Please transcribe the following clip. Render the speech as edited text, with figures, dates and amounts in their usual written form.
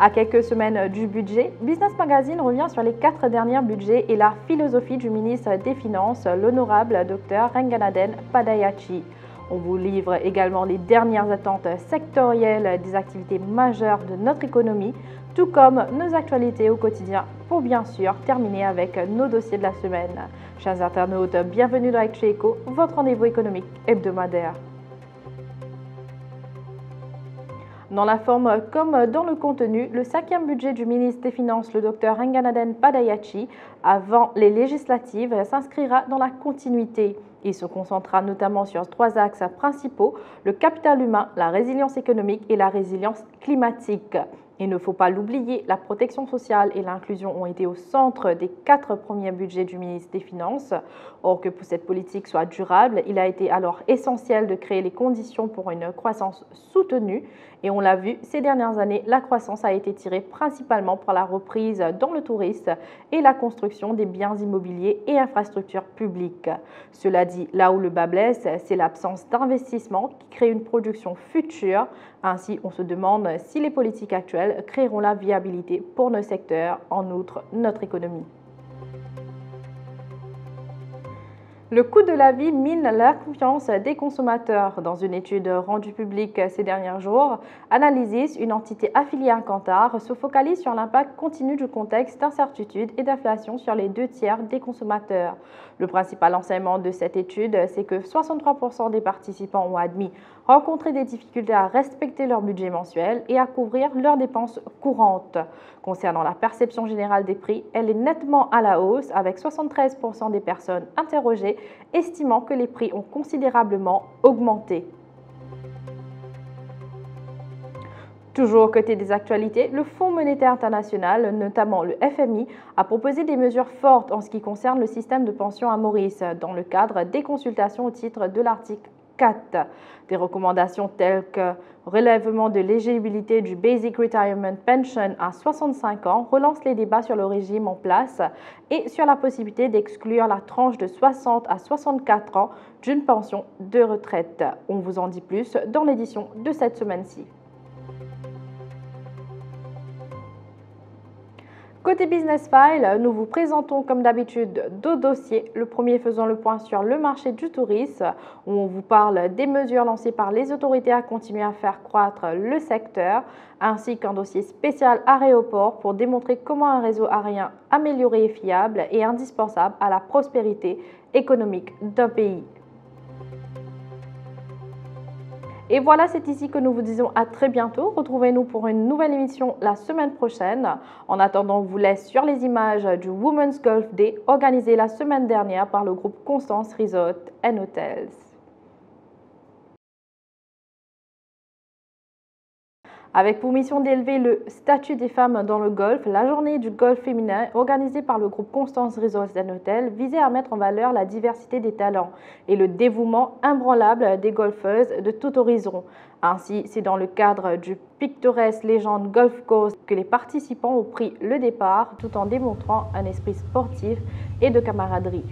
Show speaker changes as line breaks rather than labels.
À quelques semaines du budget, Business Magazine revient sur les 4 derniers budgets et la philosophie du ministre des Finances, l'honorable Dr Renganaden Padayachee. On vous livre également les dernières attentes sectorielles des activités majeures de notre économie, tout comme nos actualités au quotidien, pour bien sûr terminer avec nos dossiers de la semaine. Chers internautes, bienvenue dans Actu Éco, votre rendez-vous économique hebdomadaire. Dans la forme comme dans le contenu, le 5e budget du ministre des Finances, le Dr Renganaden Padayachee, avant les législatives, s'inscrira dans la continuité. Il se concentrera notamment sur 3 axes principaux, le capital humain, la résilience économique et la résilience climatique. Il ne faut pas l'oublier, la protection sociale et l'inclusion ont été au centre des 4 premiers budgets du ministre des Finances. Or, que pour cette politique soit durable, il a été alors essentiel de créer les conditions pour une croissance soutenue. Et on l'a vu, ces dernières années, la croissance a été tirée principalement par la reprise dans le tourisme et la construction des biens immobiliers et infrastructures publiques. Cela dit, là où le bas blesse, c'est l'absence d'investissement qui crée une production future. Ainsi, on se demande si les politiques actuelles créeront la viabilité pour nos secteurs, en outre notre économie. Le coût de la vie mine la confiance des consommateurs. Dans une étude rendue publique ces derniers jours, Analysis, une entité affiliée à Kantar, se focalise sur l'impact continu du contexte d'incertitude et d'inflation sur les 2 tiers des consommateurs. Le principal enseignement de cette étude, c'est que 63% des participants ont admis rencontrer des difficultés à respecter leur budget mensuel et à couvrir leurs dépenses courantes. Concernant la perception générale des prix, elle est nettement à la hausse, avec 73% des personnes interrogées estimant que les prix ont considérablement augmenté. Toujours côté des actualités, le Fonds monétaire international, notamment le FMI, a proposé des mesures fortes en ce qui concerne le système de pension à Maurice, dans le cadre des consultations au titre de l'article 4. Des recommandations telles que relèvement de l'éligibilité du Basic Retirement Pension à 65 ans relancent les débats sur le régime en place et sur la possibilité d'exclure la tranche de 60 à 64 ans d'une pension de retraite. On vous en dit plus dans l'édition de cette semaine-ci. Côté Business File, nous vous présentons comme d'habitude 2 dossiers. Le premier faisant le point sur le marché du tourisme, où on vous parle des mesures lancées par les autorités à continuer à faire croître le secteur, ainsi qu'un dossier spécial aéroport pour démontrer comment un réseau aérien amélioré et fiable est indispensable à la prospérité économique d'un pays. Et voilà, c'est ici que nous vous disons à très bientôt. Retrouvez-nous pour une nouvelle émission la semaine prochaine. En attendant, on vous laisse sur les images du Women's Golf Day organisé la semaine dernière par le groupe Constance Resort & Hotels. Avec pour mission d'élever le statut des femmes dans le golf, la journée du golf féminin organisée par le groupe Constance Resort & Hotels visait à mettre en valeur la diversité des talents et le dévouement imbranlable des golfeuses de tout horizon. Ainsi, c'est dans le cadre du Picturesque Legend Golf Course que les participants ont pris le départ tout en démontrant un esprit sportif et de camaraderie.